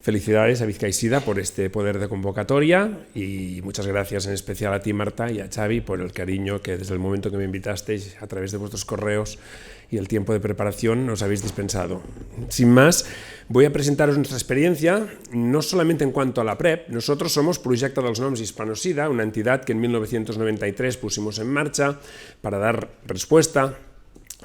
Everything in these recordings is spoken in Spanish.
Felicidades a Bizkaisida por este poder de convocatoria y muchas gracias en especial a ti, Marta, y a Xavi por el cariño que desde el momento que me invitasteis a través de vuestros correos y el tiempo de preparación nos habéis dispensado. Sin más, voy a presentaros nuestra experiencia, no solamente en cuanto a la PrEP. Nosotros somos Projecte dels Noms Hispano-Sida, una entidad que en 1993 pusimos en marcha para dar respuesta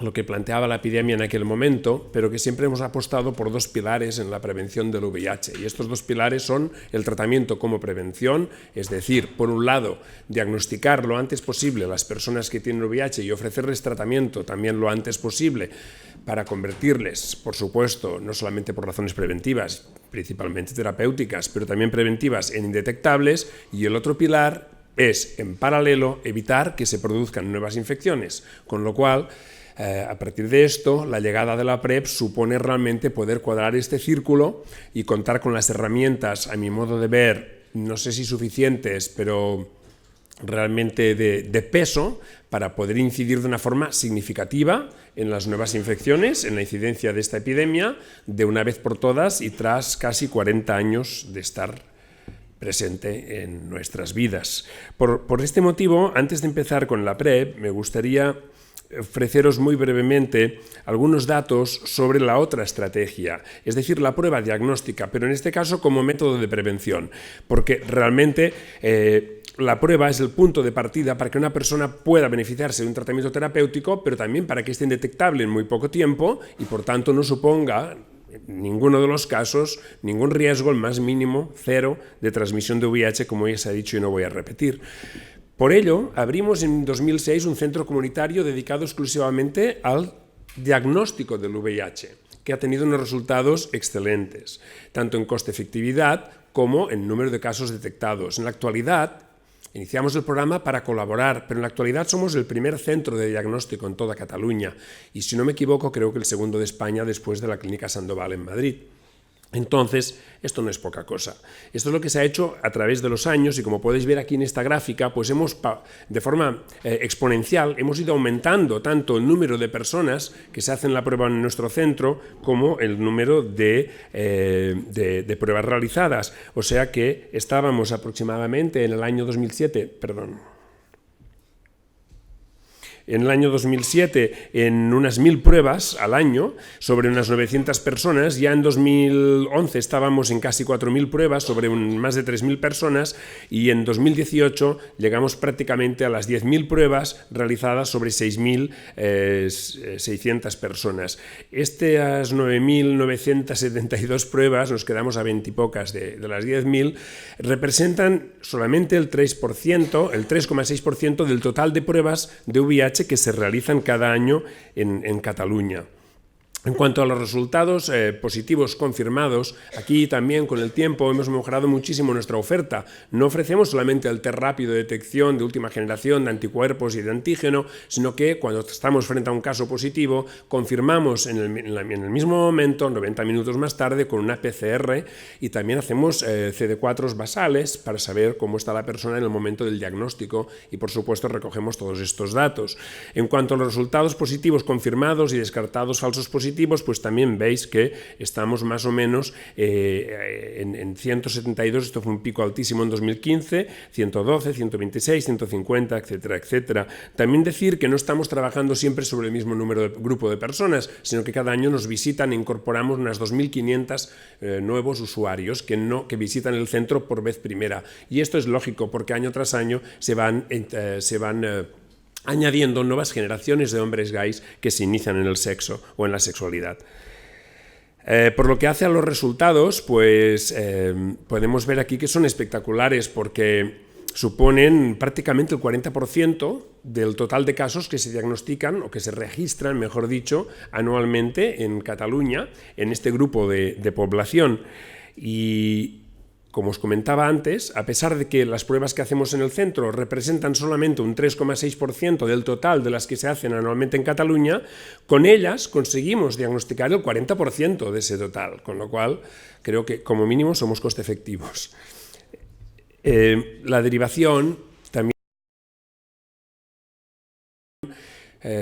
lo que planteaba la epidemia en aquel momento, pero que siempre hemos apostado por dos pilares en la prevención del VIH. Y estos dos pilares son el tratamiento como prevención, es decir, por un lado, diagnosticar lo antes posible a las personas que tienen VIH y ofrecerles tratamiento también lo antes posible para convertirles, por supuesto, no solamente por razones preventivas, principalmente terapéuticas, pero también preventivas en indetectables. Y el otro pilar es, en paralelo, evitar que se produzcan nuevas infecciones, con lo cual a partir de esto, la llegada de la PrEP supone realmente poder cuadrar este círculo y contar con las herramientas, a mi modo de ver, no sé si suficientes, pero realmente de peso para poder incidir de una forma significativa en las nuevas infecciones, en la incidencia de esta epidemia, de una vez por todas y tras casi 40 años de estar presente en nuestras vidas. Por este motivo, antes de empezar con la PrEP, me gustaría ofreceros muy brevemente algunos datos sobre la otra estrategia, es decir, la prueba diagnóstica, pero en este caso como método de prevención, porque realmente la prueba es el punto de partida para que una persona pueda beneficiarse de un tratamiento terapéutico, pero también para que esté indetectable en muy poco tiempo y por tanto no suponga en ninguno de los casos ningún riesgo, el más mínimo, cero, de transmisión de VIH, como ya se ha dicho y no voy a repetir. Por ello, abrimos en 2006 un centro comunitario dedicado exclusivamente al diagnóstico del VIH, que ha tenido unos resultados excelentes, tanto en coste-efectividad como en número de casos detectados. En la actualidad, iniciamos el programa para colaborar, pero en la actualidad somos el primer centro de diagnóstico en toda Cataluña y, si no me equivoco, creo que el segundo de España después de la Clínica Sandoval en Madrid. Entonces, esto no es poca cosa. Esto es lo que se ha hecho a través de los años y, como podéis ver aquí en esta gráfica, pues de forma exponencial hemos ido aumentando tanto el número de personas que se hacen la prueba en nuestro centro como el número de pruebas realizadas. O sea que estábamos aproximadamente en el año 2007, en el año 2007 en unas 1000 pruebas al año sobre unas 900 personas, ya en 2011 estábamos en casi 4000 pruebas sobre más de 3000 personas y en 2018 llegamos prácticamente a las 10.000 pruebas realizadas sobre 6600 personas. Estas 9972 pruebas, nos quedamos a 20 y pocas de las 10.000, representan solamente el 3%, el 3,6% del total de pruebas de VIH que se realizan cada año en Cataluña. En cuanto a los resultados positivos confirmados, aquí también con el tiempo hemos mejorado muchísimo nuestra oferta. No ofrecemos solamente el test rápido de detección de última generación de anticuerpos y de antígeno, sino que cuando estamos frente a un caso positivo, confirmamos en el mismo momento, 90 minutos más tarde, con una PCR y también hacemos CD4 basales para saber cómo está la persona en el momento del diagnóstico y, por supuesto, recogemos todos estos datos. En cuanto a los resultados positivos confirmados y descartados falsos positivos, pues también veis que estamos más o menos en 172, esto fue un pico altísimo en 2015, 112, 126, 150, etcétera, etcétera. También decir que no estamos trabajando siempre sobre el mismo grupo de personas, sino que cada año nos visitan e incorporamos unas 2.500 nuevos usuarios que visitan el centro por vez primera. Y esto es lógico porque año tras año se van añadiendo nuevas generaciones de hombres gays que se inician en el sexo o en la sexualidad. Por lo que hace a los resultados, pues podemos ver aquí que son espectaculares porque suponen prácticamente el 40% del total de casos que se diagnostican o que se registran, mejor dicho, anualmente en Cataluña, en este grupo de población. Y como os comentaba antes, a pesar de que las pruebas que hacemos en el centro representan solamente un 3,6% del total de las que se hacen anualmente en Cataluña, con ellas conseguimos diagnosticar el 40% de ese total, con lo cual creo que como mínimo somos coste efectivos. La derivación también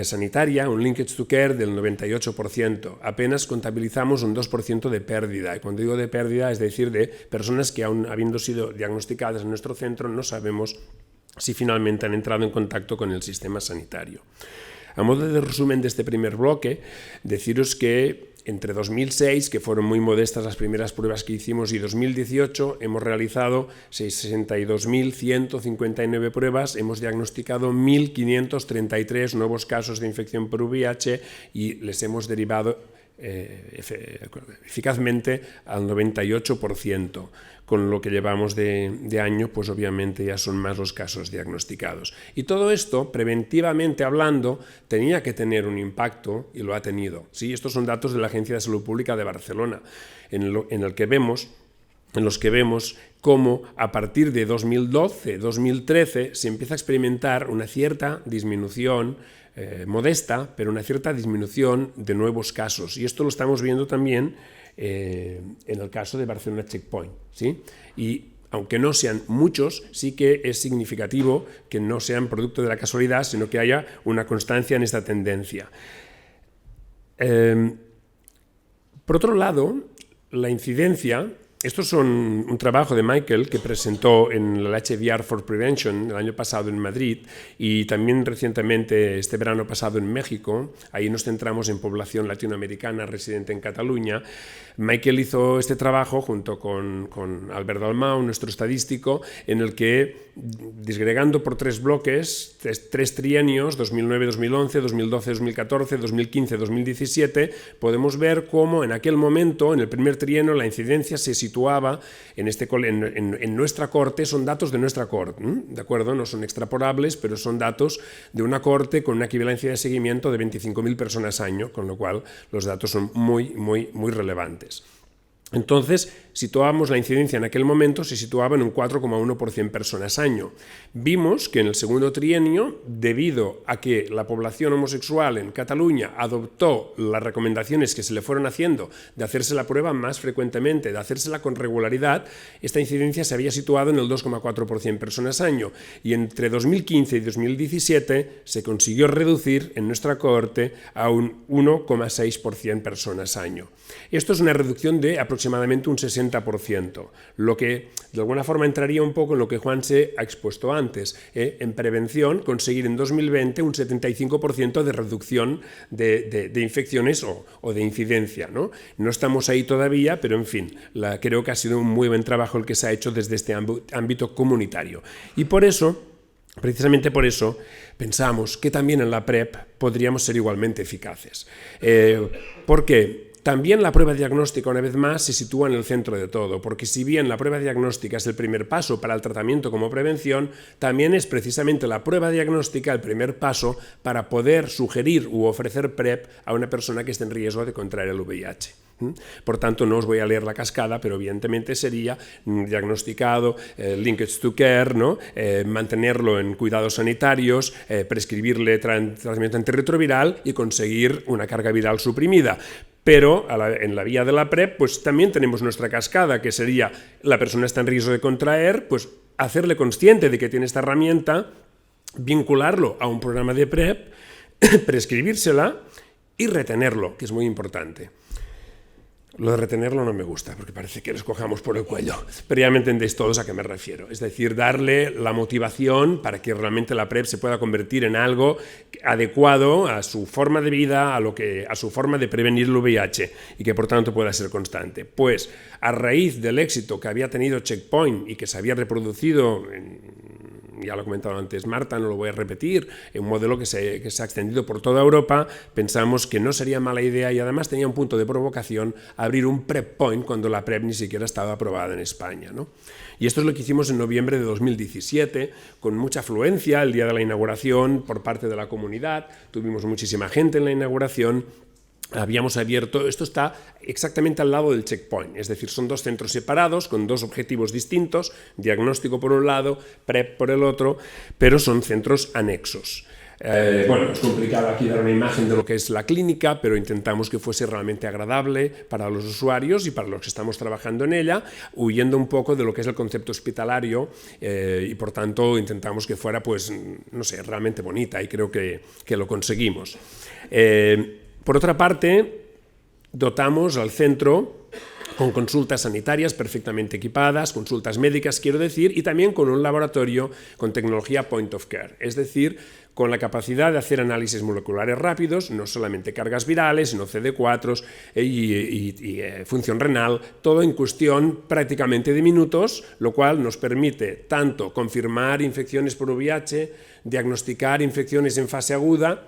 sanitaria, un linkage to care del 98%. Apenas contabilizamos un 2% de pérdida. Y cuando digo de pérdida, es decir, de personas que aún habiendo sido diagnosticadas en nuestro centro no sabemos si finalmente han entrado en contacto con el sistema sanitario. A modo de resumen de este primer bloque, deciros que entre 2006, que fueron muy modestas las primeras pruebas que hicimos, y 2018 hemos realizado 62.159 pruebas, hemos diagnosticado 1.533 nuevos casos de infección por VIH y les hemos derivado eficazmente al 98%. Con lo que llevamos de año, pues obviamente ya son más los casos diagnosticados. Y todo esto, preventivamente hablando, tenía que tener un impacto y lo ha tenido. ¿Sí? Estos son datos de la Agencia de Salud Pública de Barcelona, en los que vemos cómo a partir de 2012-2013 se empieza a experimentar una cierta disminución modesta, pero una cierta disminución de nuevos casos. Y esto lo estamos viendo también en el caso de Barcelona Checkpoint, ¿sí? Y aunque no sean muchos, sí que es significativo que no sean producto de la casualidad, sino que haya una constancia en esta tendencia. Por otro lado, la incidencia. Esto es un trabajo de Michael que presentó en el HVR for Prevention el año pasado en Madrid y también recientemente este verano pasado en México. Ahí nos centramos en población latinoamericana residente en Cataluña. Michael hizo este trabajo junto con Albert Dalmau, nuestro estadístico, en el que, disgregando por tres bloques, tres trienios, 2009-2011, 2012-2014, 2015-2017, podemos ver cómo en aquel momento, en el primer trienio, la incidencia se situaba en nuestra corte. Son datos de nuestra corte, ¿de acuerdo? No son extrapolables, pero son datos de una corte con una equivalencia de seguimiento de 25.000 personas año, con lo cual los datos son muy relevantes. Entonces, situábamos la incidencia en aquel momento, se situaba en un 4,1 por 100 personas año. Vimos que en el segundo trienio, debido a que la población homosexual en Cataluña adoptó las recomendaciones que se le fueron haciendo de hacerse la prueba más frecuentemente, de hacérsela con regularidad, esta incidencia se había situado en el 2,4 por 100 personas año. Y entre 2015 y 2017 se consiguió reducir en nuestra cohorte a un 1,6 por 100 personas año. Esto es una reducción de aproximadamente un 60%, lo que de alguna forma entraría un poco en lo que Juan se ha expuesto antes. En prevención, conseguir en 2020 un 75% de reducción de infecciones o de incidencia, ¿no? No estamos ahí todavía, pero en fin, creo que ha sido un muy buen trabajo el que se ha hecho desde este ámbito comunitario. Y por eso, precisamente por eso, pensamos que también en la PrEP podríamos ser igualmente eficaces. ¿Por qué? También la prueba diagnóstica, una vez más, se sitúa en el centro de todo, porque si bien la prueba diagnóstica es el primer paso para el tratamiento como prevención, también es precisamente la prueba diagnóstica el primer paso para poder sugerir u ofrecer PrEP a una persona que esté en riesgo de contraer el VIH. Por tanto, no os voy a leer la cascada, pero evidentemente sería diagnosticado, linkage to care, ¿no? Mantenerlo en cuidados sanitarios, prescribirle tratamiento antirretroviral y conseguir una carga viral suprimida. Pero en la vía de la PrEP, pues también tenemos nuestra cascada, que sería la persona está en riesgo de contraer, pues hacerle consciente de que tiene esta herramienta, vincularlo a un programa de PrEP, prescribírsela y retenerlo, que es muy importante. Lo de retenerlo no me gusta, porque parece que lo escojamos por el cuello, pero ya me entendéis todos a qué me refiero. Es decir, darle la motivación para que realmente la PrEP se pueda convertir en algo adecuado a su forma de vida, a su forma de prevenir el VIH, y que por tanto pueda ser constante. Pues a raíz del éxito que había tenido Checkpoint y que se había reproducido ya lo he comentado antes Marta, no lo voy a repetir, un modelo que se ha extendido por toda Europa, pensamos que no sería mala idea y además tenía un punto de provocación abrir un PrEP Point cuando la PrEP ni siquiera estaba aprobada en España, ¿no? Y esto es lo que hicimos en noviembre de 2017, con mucha afluencia el día de la inauguración por parte de la comunidad, tuvimos muchísima gente en la inauguración. Habíamos abierto, esto está exactamente al lado del Checkpoint, es decir, son dos centros separados con dos objetivos distintos, diagnóstico por un lado, PrEP por el otro, pero son centros anexos. Bueno, es complicado aquí dar una imagen de lo que es la clínica, pero intentamos que fuese realmente agradable para los usuarios y para los que estamos trabajando en ella, huyendo un poco de lo que es el concepto hospitalario y por tanto intentamos que fuera, pues, no sé, realmente bonita y creo que lo conseguimos. Por otra parte, dotamos al centro con consultas sanitarias perfectamente equipadas, consultas médicas, quiero decir, y también con un laboratorio con tecnología point of care, es decir, con la capacidad de hacer análisis moleculares rápidos, no solamente cargas virales, sino CD4 y función renal, todo en cuestión prácticamente de minutos, lo cual nos permite tanto confirmar infecciones por VIH, diagnosticar infecciones en fase aguda,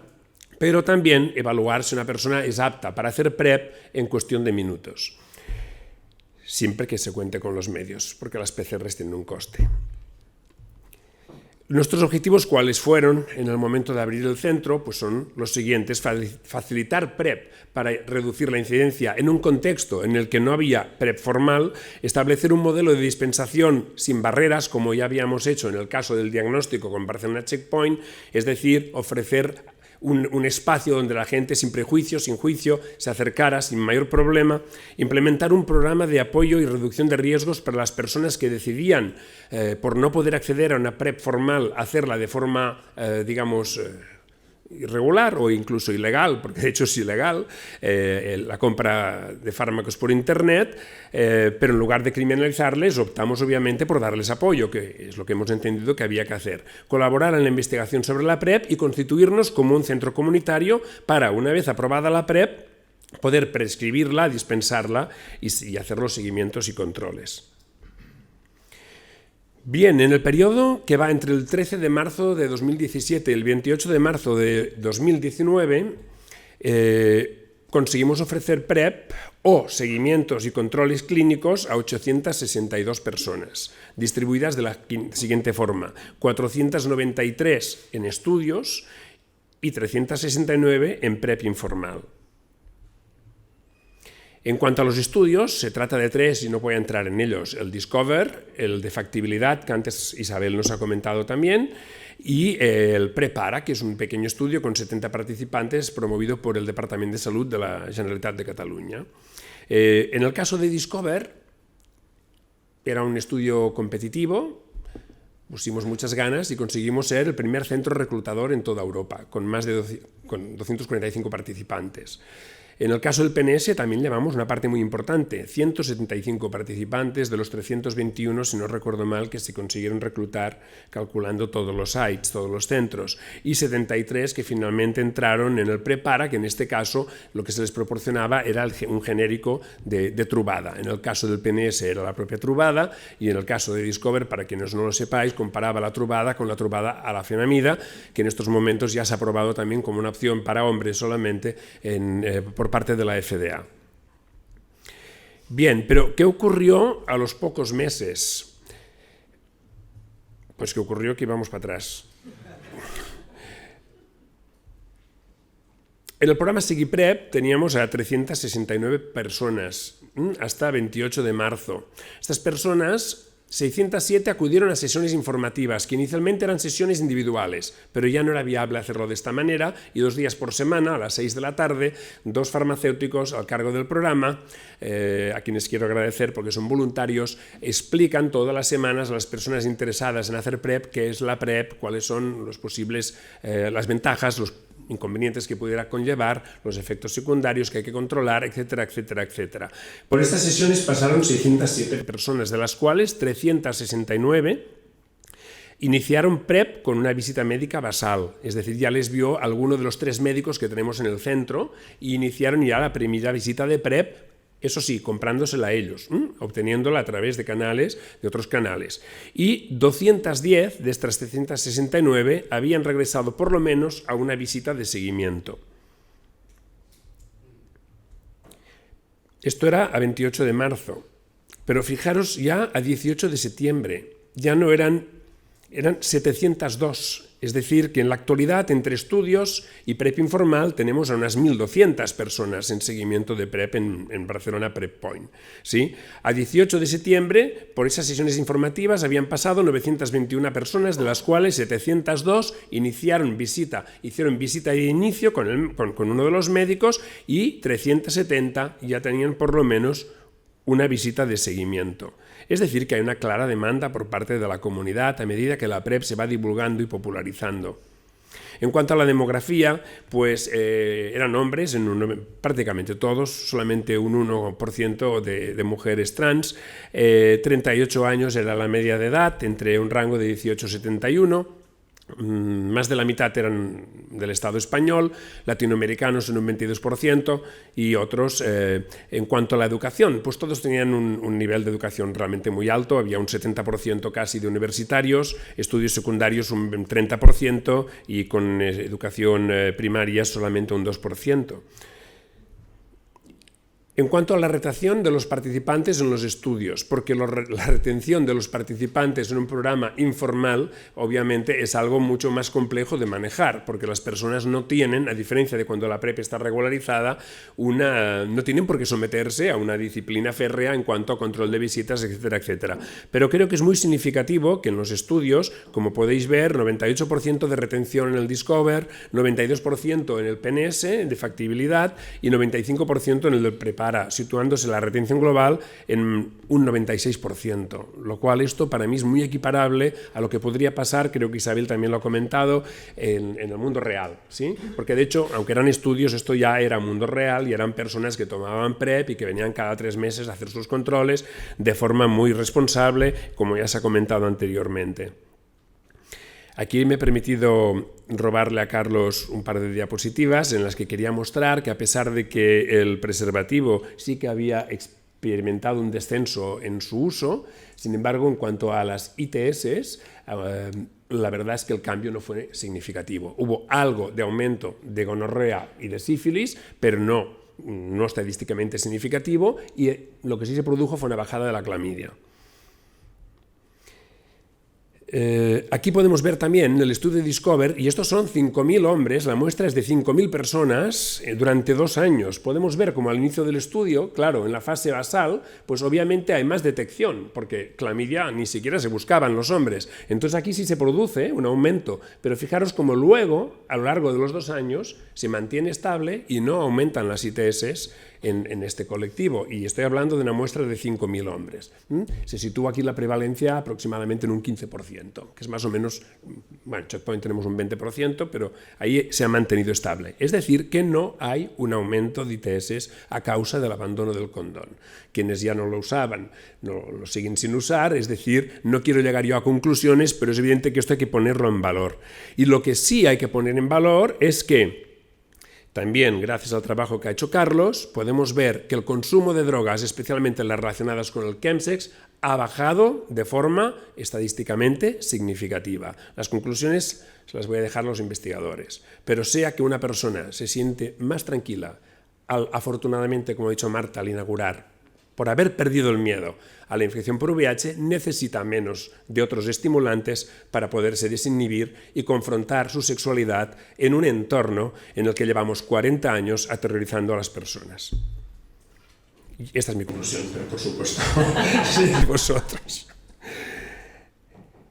pero también evaluar si una persona es apta para hacer PrEP en cuestión de minutos. Siempre que se cuente con los medios, porque las PCRs tienen un coste. Nuestros objetivos, ¿cuáles fueron en el momento de abrir el centro? Pues son los siguientes: facilitar PrEP para reducir la incidencia en un contexto en el que no había PrEP formal, establecer un modelo de dispensación sin barreras, como ya habíamos hecho en el caso del diagnóstico con Barcelona Checkpoint, es decir, ofrecer un espacio donde la gente sin prejuicio, sin juicio, se acercara sin mayor problema, implementar un programa de apoyo y reducción de riesgos para las personas que decidían, por no poder acceder a una PrEP formal, hacerla de forma, digamos, irregular o incluso ilegal, porque de hecho es ilegal, la compra de fármacos por internet, pero en lugar de criminalizarles, optamos obviamente por darles apoyo, que es lo que hemos entendido que había que hacer. Colaborar en la investigación sobre la PrEP y constituirnos como un centro comunitario para, una vez aprobada la PrEP, poder prescribirla, dispensarla y hacer los seguimientos y controles. Bien, en el periodo que va entre el 13 de marzo de 2017 y el 28 de marzo de 2019, conseguimos ofrecer PrEP o seguimientos y controles clínicos a 862 personas, distribuidas de la siguiente forma: 493 en estudios y 369 en PrEP informal. En cuanto a los estudios, se trata de 3 y no voy a entrar en ellos: el Discover, el de factibilidad, que antes Isabel nos ha comentado también, y el Prepara, que es un pequeño estudio con 70 participantes promovido por el Departament de Salut de la Generalitat de Catalunya. En el caso de Discover, era un estudio competitivo, pusimos muchas ganas y conseguimos ser el primer centro reclutador en toda Europa, con más de 245 participantes. En el caso del PNS también llevamos una parte muy importante: 175 participantes de los 321, si no recuerdo mal, que se consiguieron reclutar calculando todos los sites, todos los centros, y 73 que finalmente entraron en el Prepara, que en este caso lo que se les proporcionaba era un genérico de Truvada. En el caso del PNS era la propia Truvada, y en el caso de Discover, para quienes no lo sepáis, comparaba la Truvada con la Truvada alafenamida, que en estos momentos ya se ha aprobado también como una opción para hombres solamente por parte de la FDA. Bien, pero ¿qué ocurrió a los pocos meses? Pues que ocurrió que íbamos para atrás. En el programa SeguiPrep teníamos a 369 personas hasta 28 de marzo. Estas personas, 607 acudieron a sesiones informativas, que inicialmente eran sesiones individuales, pero ya no era viable hacerlo de esta manera, y 2 días por semana, a las 6 de la tarde, 2 farmacéuticos al cargo del programa, a quienes quiero agradecer porque son voluntarios, explican todas las semanas a las personas interesadas en hacer PrEP qué es la PrEP, cuáles son los posibles, las ventajas, los inconvenientes que pudiera conllevar, los efectos secundarios que hay que controlar, etcétera, etcétera, etcétera. Por estas sesiones pasaron 607 personas, de las cuales 369 iniciaron PrEP con una visita médica basal, es decir, ya les vio alguno de los 3 médicos que tenemos en el centro y iniciaron ya la primera visita de PrEP, eso sí, comprándosela a ellos, obteniéndola a través de otros canales. Y 210 de estas 369 habían regresado por lo menos a una visita de seguimiento. Esto era a 28 de marzo, pero fijaros ya a 18 de septiembre, ya no eran 702 Es decir, que en la actualidad, entre estudios y PrEP informal, tenemos a unas 1.200 personas en seguimiento de PrEP en Barcelona PrEP Point. ¿Sí? A 18 de septiembre, por esas sesiones informativas, habían pasado 921 personas, de las cuales 702 hicieron visita de inicio con uno de los médicos y 370 ya tenían por lo menos una visita de seguimiento. Es decir, que hay una clara demanda por parte de la comunidad a medida que la PrEP se va divulgando y popularizando. En cuanto a la demografía, pues eran hombres, prácticamente todos, solamente un 1% de mujeres trans, 38 años era la media de edad, entre un rango de 18 y 71. Más de la mitad eran del Estado español, latinoamericanos en un 22% y otros. En cuanto a la educación, pues todos tenían un nivel de educación realmente muy alto, había un 70% casi de universitarios, estudios secundarios un 30% y con educación primaria solamente un 2%. En cuanto a la retención de los participantes en los estudios, porque la retención de los participantes en un programa informal obviamente es algo mucho más complejo de manejar, porque las personas no tienen, a diferencia de cuando la PrEP está regularizada, no tienen por qué someterse a una disciplina férrea en cuanto a control de visitas, etcétera, etcétera. Pero creo que es muy significativo que en los estudios, como podéis ver, 98% de retención en el Discover, 92% en el PNS de factibilidad y 95% en el del PrEP, situándose la retención global en un 96%, lo cual esto para mí es muy equiparable a lo que podría pasar, creo que Isabel también lo ha comentado, en el mundo real, ¿sí? Porque de hecho, aunque eran estudios, esto ya era mundo real y eran personas que tomaban PrEP y que venían cada 3 meses a hacer sus controles de forma muy responsable, como ya se ha comentado anteriormente. Aquí me he permitido robarle a Carlos un par de diapositivas en las que quería mostrar que a pesar de que el preservativo sí que había experimentado un descenso en su uso, sin embargo, en cuanto a las ITS, la verdad es que el cambio no fue significativo. Hubo algo de aumento de gonorrea y de sífilis, pero no estadísticamente significativo, y lo que sí se produjo fue una bajada de la clamidia. Aquí podemos ver también el estudio de Discover, y estos son 5.000 hombres, la muestra es de 5.000 personas durante 2 años. Podemos ver como al inicio del estudio, claro, en la fase basal, pues obviamente hay más detección, porque clamidia ni siquiera se buscaban los hombres. Entonces aquí sí se produce un aumento, pero fijaros como luego, a lo largo de los 2 años, se mantiene estable y no aumentan las ITS en este colectivo, y estoy hablando de una muestra de 5.000 hombres. Se sitúa aquí la prevalencia aproximadamente en un 15%, que es más o menos, bueno, en Checkpoint tenemos un 20%, pero ahí se ha mantenido estable. Es decir, que no hay un aumento de ITS a causa del abandono del condón. Quienes ya no lo usaban, no lo siguen sin usar, es decir, no quiero llegar yo a conclusiones, pero es evidente que esto hay que ponerlo en valor. Y lo que sí hay que poner en valor es que también, gracias al trabajo que ha hecho Carlos, podemos ver que el consumo de drogas, especialmente las relacionadas con el chemsex, ha bajado de forma estadísticamente significativa. Las conclusiones se las voy a dejar a los investigadores. Pero sea que una persona se siente más tranquila, afortunadamente, como ha dicho Marta al inaugurar, por haber perdido el miedo a la infección por VIH, necesita menos de otros estimulantes para poderse desinhibir y confrontar su sexualidad en un entorno en el que llevamos 40 años aterrorizando a las personas. Y esta es mi conclusión, pero por supuesto, sí, vosotros.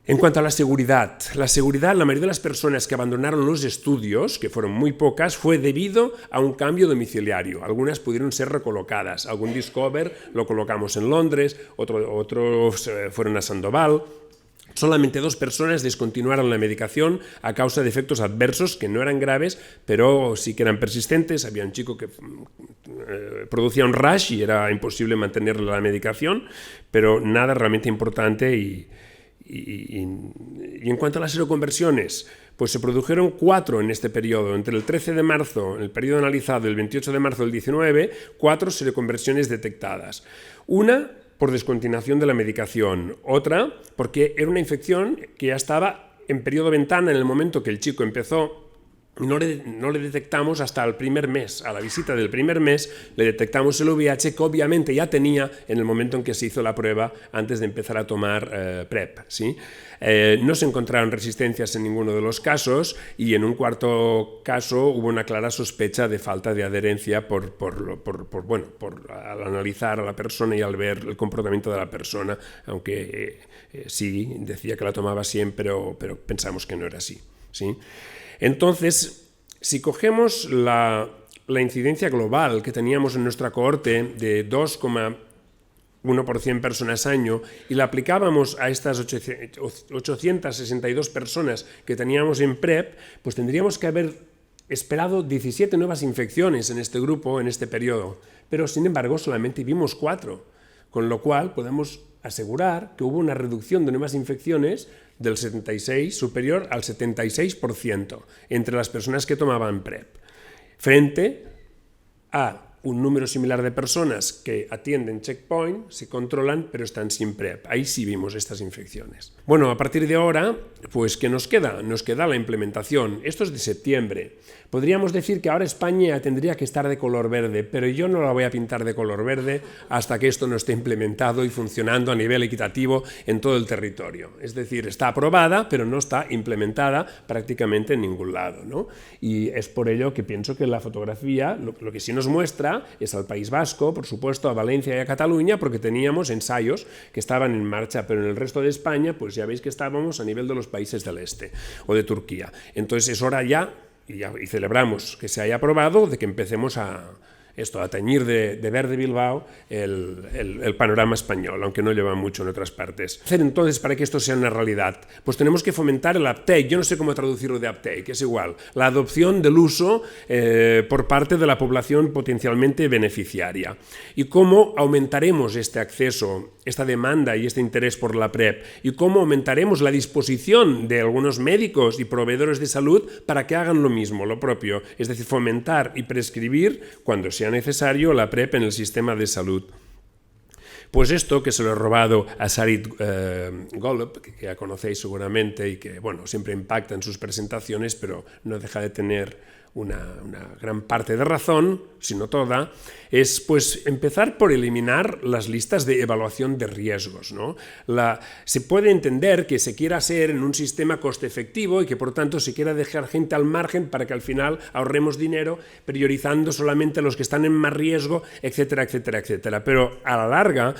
En cuanto a la seguridad, la mayoría de las personas que abandonaron los estudios, que fueron muy pocas, fue debido a un cambio domiciliario. Algunas pudieron ser recolocadas. Algún Discover lo colocamos en Londres, otros fueron a Sandoval. Solamente 2 personas descontinuaron la medicación a causa de efectos adversos que no eran graves, pero sí que eran persistentes. Había un chico que producía un rash y era imposible mantener la medicación, pero nada realmente importante. Y en cuanto a las seroconversiones, pues se produjeron 4 en este periodo. Entre el 13 de marzo, el periodo analizado, y el 28 de marzo del 19, 4 seroconversiones detectadas. Una por descontinuación de la medicación, otra porque era una infección que ya estaba en periodo ventana en el momento que el chico empezó no le detectamos hasta el primer mes. A la visita del primer mes le detectamos el VIH, que obviamente ya tenía en el momento en que se hizo la prueba antes de empezar a tomar PrEP, ¿sí? No se encontraron resistencias en ninguno de los casos y en un cuarto caso hubo una clara sospecha de falta de adherencia al analizar a la persona y al ver el comportamiento de la persona, aunque sí decía que la tomaba siempre, pero pensamos que no era así, ¿sí? Entonces, si cogemos la incidencia global que teníamos en nuestra cohorte de 2,1 por 100 personas año y la aplicábamos a estas 862 personas que teníamos en PrEP, pues tendríamos que haber esperado 17 nuevas infecciones en este grupo, en este periodo. Pero, sin embargo, solamente vimos 4, con lo cual podemos asegurar que hubo una reducción de nuevas infecciones del 76, superior al 76% entre las personas que tomaban PrEP, frente a un número similar de personas que atienden checkpoint, se controlan, pero están sin PrEP. Ahí sí vimos estas infecciones. Bueno, a partir de ahora, pues ¿qué nos queda? Nos queda la implementación. Esto es de septiembre. Podríamos decir que ahora España tendría que estar de color verde, pero yo no la voy a pintar de color verde hasta que esto no esté implementado y funcionando a nivel equitativo en todo el territorio. Es decir, está aprobada, pero no está implementada prácticamente en ningún lado, ¿no? Y es por ello que pienso que la fotografía, lo que sí nos muestra es al País Vasco, por supuesto, a Valencia y a Cataluña, porque teníamos ensayos que estaban en marcha, pero en el resto de España, pues ya veis que estábamos a nivel de los países del este o de Turquía. Entonces es hora ya, y celebramos que se haya aprobado, de que empecemos a teñir de verde Bilbao el panorama español, aunque no lleva mucho en otras partes. ¿Qué hacer entonces para que esto sea una realidad? Pues tenemos que fomentar el uptake. Yo no sé cómo traducirlo de uptake, es igual. La adopción del uso por parte de la población potencialmente beneficiaria. ¿Y cómo aumentaremos este acceso, esta demanda y este interés por la PrEP? ¿Y cómo aumentaremos la disposición de algunos médicos y proveedores de salud para que hagan lo mismo, lo propio? Es decir, fomentar y prescribir cuando sea necesario la PrEP en el sistema de salud. Pues esto, que se lo he robado a Sarit Golub, que ya conocéis seguramente y que, bueno, siempre impacta en sus presentaciones, pero no deja de tener una gran parte de razón, si no toda, es pues empezar por eliminar las listas de evaluación de riesgos, ¿no? Se puede entender que se quiera ser en un sistema coste efectivo y que por tanto se quiera dejar gente al margen para que al final ahorremos dinero priorizando solamente a los que están en más riesgo, etcétera, etcétera, etcétera. Pero a la larga,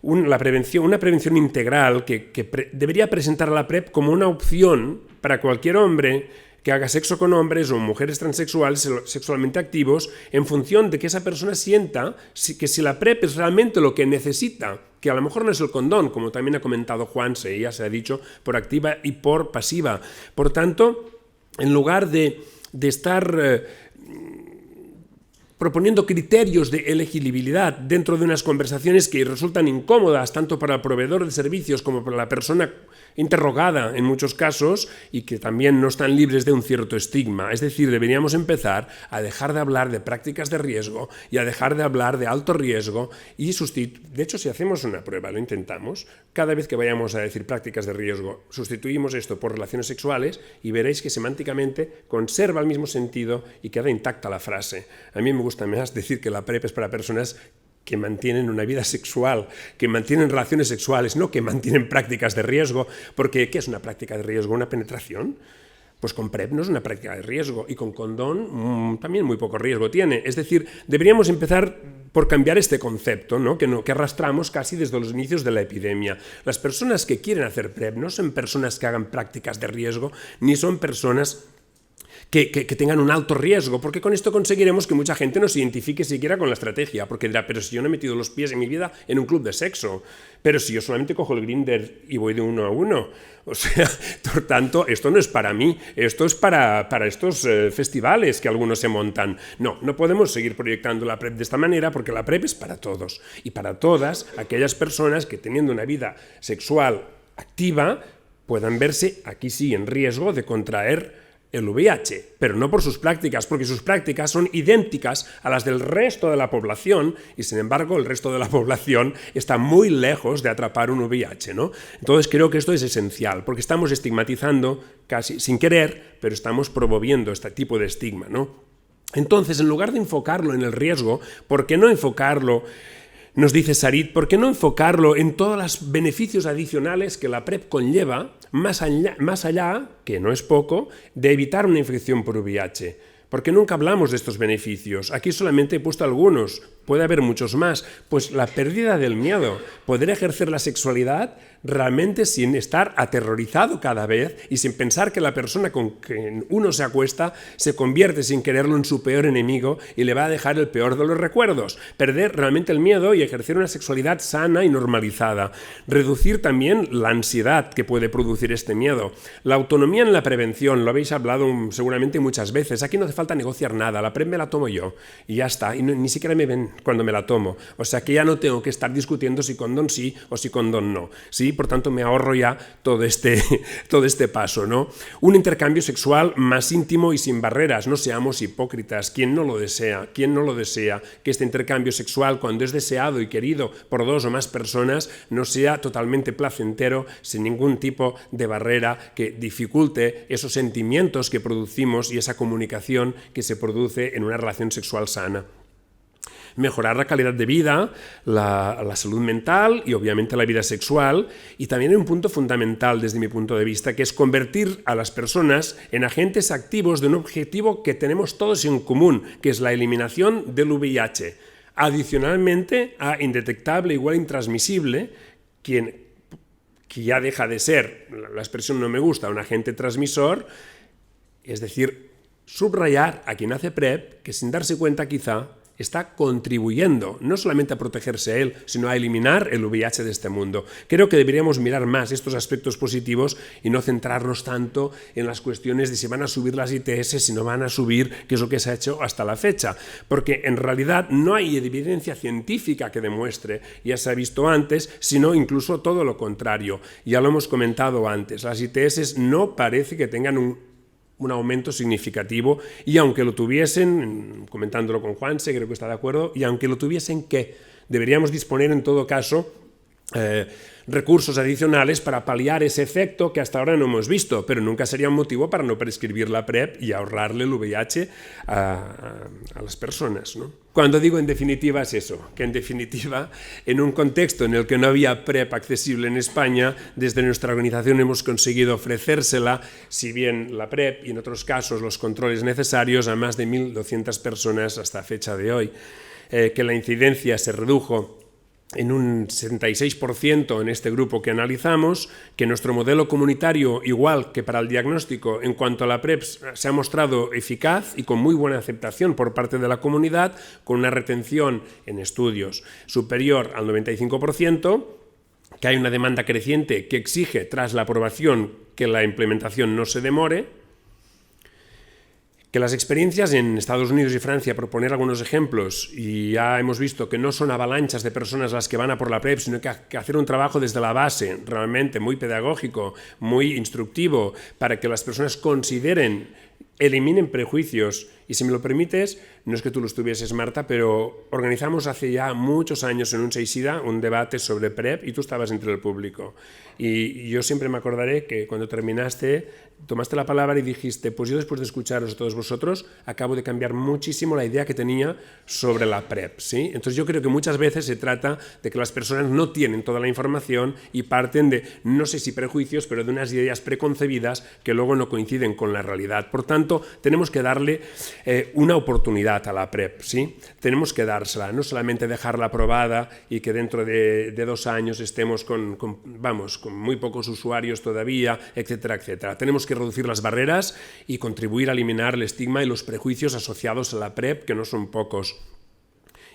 una prevención integral que debería presentar a la PrEP como una opción para cualquier hombre que haga sexo con hombres o mujeres transexuales sexualmente activos, en función de que esa persona sienta que si la PrEP es realmente lo que necesita, que a lo mejor no es el condón, como también ha comentado Juanse, ya se ha dicho, por activa y por pasiva. Por tanto, en lugar de estar proponiendo criterios de elegibilidad dentro de unas conversaciones que resultan incómodas tanto para el proveedor de servicios como para la persona interrogada en muchos casos y que también no están libres de un cierto estigma. Es decir, deberíamos empezar a dejar de hablar de prácticas de riesgo y a dejar de hablar de alto riesgo y de hecho, si hacemos una prueba, lo intentamos, cada vez que vayamos a decir prácticas de riesgo, sustituimos esto por relaciones sexuales y veréis que semánticamente conserva el mismo sentido y queda intacta la frase. A mí me gusta más decir que la PrEP es para personas que mantienen una vida sexual, que mantienen relaciones sexuales, no que mantienen prácticas de riesgo, porque ¿qué es una práctica de riesgo? ¿Una penetración? Pues con PrEP no es una práctica de riesgo y con condón también muy poco riesgo tiene. Es decir, deberíamos empezar por cambiar este concepto, ¿no? Que arrastramos casi desde los inicios de la epidemia. Las personas que quieren hacer PrEP no son personas que hagan prácticas de riesgo, ni son personas que tengan un alto riesgo, porque con esto conseguiremos que mucha gente no se identifique siquiera con la estrategia, porque dirá, pero si yo no he metido los pies en mi vida en un club de sexo, pero si yo solamente cojo el Grindr y voy de 1 a 1, o sea, por tanto, esto no es para mí, esto es para estos festivales que algunos se montan. No podemos seguir proyectando la PrEP de esta manera, porque la PrEP es para todos, y para todas aquellas personas que teniendo una vida sexual activa puedan verse, aquí sí, en riesgo de contraer el VIH, pero no por sus prácticas, porque sus prácticas son idénticas a las del resto de la población y, sin embargo, el resto de la población está muy lejos de atrapar un VIH, ¿no? Entonces creo que esto es esencial, porque estamos estigmatizando, casi sin querer, pero estamos promoviendo este tipo de estigma, ¿no? Entonces, en lugar de enfocarlo en el riesgo, ¿por qué no enfocarlo? Nos dice Sarit, ¿por qué no enfocarlo en todos los beneficios adicionales que la PrEP conlleva, más allá, que no es poco, de evitar una infección por VIH? Porque nunca hablamos de estos beneficios. Aquí solamente he puesto algunos, puede haber muchos más. Pues la pérdida del miedo, poder ejercer la sexualidad realmente sin estar aterrorizado cada vez y sin pensar que la persona con quien uno se acuesta se convierte sin quererlo en su peor enemigo y le va a dejar el peor de los recuerdos. Perder realmente el miedo y ejercer una sexualidad sana y normalizada. Reducir también la ansiedad que puede producir este miedo. La autonomía en la prevención, lo habéis hablado seguramente muchas veces. Aquí no hace falta negociar nada, la PrEP me la tomo yo y ya está, y ni siquiera me ven cuando me la tomo. O sea que ya no tengo que estar discutiendo si condón sí o si condón no. ¿Sí? Por tanto, me ahorro ya todo este paso, ¿no? Un intercambio sexual más íntimo y sin barreras. No seamos hipócritas. ¿Quién no lo desea? ¿Quién no lo desea? Que este intercambio sexual, cuando es deseado y querido por dos o más personas, no sea totalmente placentero, sin ningún tipo de barrera que dificulte esos sentimientos que producimos y esa comunicación que se produce en una relación sexual sana. Mejorar la calidad de vida, la salud mental y obviamente la vida sexual. Y también hay un punto fundamental desde mi punto de vista, que es convertir a las personas en agentes activos de un objetivo que tenemos todos en común, que es la eliminación del VIH. Adicionalmente a indetectable igual intransmisible, que ya deja de ser, la expresión no me gusta, un agente transmisor, es decir, subrayar a quien hace PrEP que sin darse cuenta quizá está contribuyendo no solamente a protegerse a él, sino a eliminar el VIH de este mundo. Creo que deberíamos mirar más estos aspectos positivos y no centrarnos tanto en las cuestiones de si van a subir las ITS, si no van a subir, que es lo que se ha hecho hasta la fecha. Porque en realidad no hay evidencia científica que demuestre, ya se ha visto antes, sino incluso todo lo contrario. Ya lo hemos comentado antes, las ITS no parece que tengan un aumento significativo, y aunque lo tuviesen, comentándolo con Juanse, creo que está de acuerdo, y aunque lo tuviesen, ¿qué? Deberíamos disponer en todo caso recursos adicionales para paliar ese efecto que hasta ahora no hemos visto, pero nunca sería un motivo para no prescribir la PrEP y ahorrarle el VIH a las personas, ¿no? Cuando digo en definitiva es eso, que en definitiva, en un contexto en el que no había PrEP accesible en España, desde nuestra organización hemos conseguido ofrecérsela, si bien la PrEP y en otros casos los controles necesarios, a más de 1.200 personas hasta fecha de hoy, que la incidencia se redujo en un 76% en este grupo que analizamos, que nuestro modelo comunitario, igual que para el diagnóstico, en cuanto a la PrEP, se ha mostrado eficaz y con muy buena aceptación por parte de la comunidad, con una retención en estudios superior al 95%, que hay una demanda creciente que exige, tras la aprobación, que la implementación no se demore, que las experiencias en Estados Unidos y Francia, por poner algunos ejemplos, y ya hemos visto que no son avalanchas de personas las que van a por la PrEP, sino que hacer un trabajo desde la base, realmente muy pedagógico, muy instructivo, para que las personas consideren, eliminen prejuicios. Y si me lo permites, no es que tú lo estuvieses, Marta, pero organizamos hace ya muchos años en un Seisida un debate sobre PrEP y tú estabas entre el público. Y yo siempre me acordaré que cuando terminaste, tomaste la palabra y dijiste, pues yo después de escucharos a todos vosotros, acabo de cambiar muchísimo la idea que tenía sobre la PrEP, ¿sí? Entonces yo creo que muchas veces se trata de que las personas no tienen toda la información y parten de, no sé si prejuicios, pero de unas ideas preconcebidas que luego no coinciden con la realidad. Por tanto, tenemos que darle una oportunidad a la PrEP, ¿sí? Tenemos que dársela, no solamente dejarla aprobada y que dentro de 2 años estemos con muy pocos usuarios todavía, etcétera, etcétera. Tenemos que reducir las barreras y contribuir a eliminar el estigma y los prejuicios asociados a la PrEP, que no son pocos.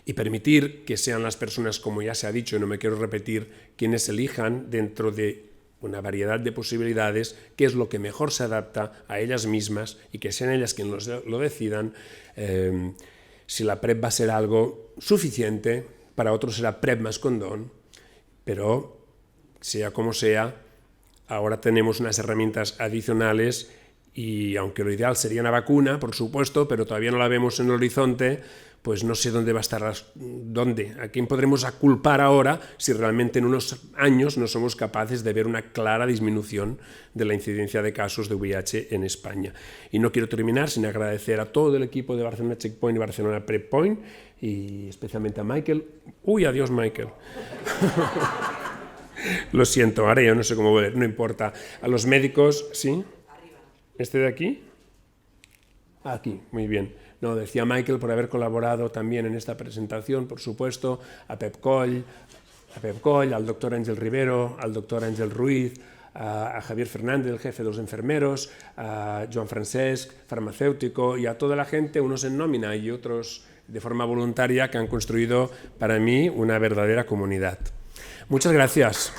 Y permitir que sean las personas, como ya se ha dicho, y no me quiero repetir, quienes elijan dentro de una variedad de posibilidades qué es lo que mejor se adapta a ellas mismas y que sean ellas quienes lo decidan, si la PrEP va a ser algo suficiente, para otros será PrEP más condón, pero sea como sea, ahora tenemos unas herramientas adicionales y aunque lo ideal sería una vacuna, por supuesto, pero todavía no la vemos en el horizonte, pues no sé dónde va a estar, a quién podremos culpar ahora si realmente en unos años no somos capaces de ver una clara disminución de la incidencia de casos de VIH en España. Y no quiero terminar sin agradecer a todo el equipo de Barcelona Checkpoint y Barcelona Prep Point, y especialmente a Michael. Uy, adiós Michael. Lo siento, ahora ya no sé cómo volver, no importa. A los médicos, ¿sí? ¿Este de aquí? Aquí, muy bien. No, decía Michael por haber colaborado también en esta presentación, por supuesto, a Pep Coll, al doctor Ángel Rivero, al doctor Ángel Ruiz, a Javier Fernández, el jefe de los enfermeros, a Joan Francesc, farmacéutico, y a toda la gente, unos en nómina y otros de forma voluntaria, que han construido para mí una verdadera comunidad. Muchas gracias.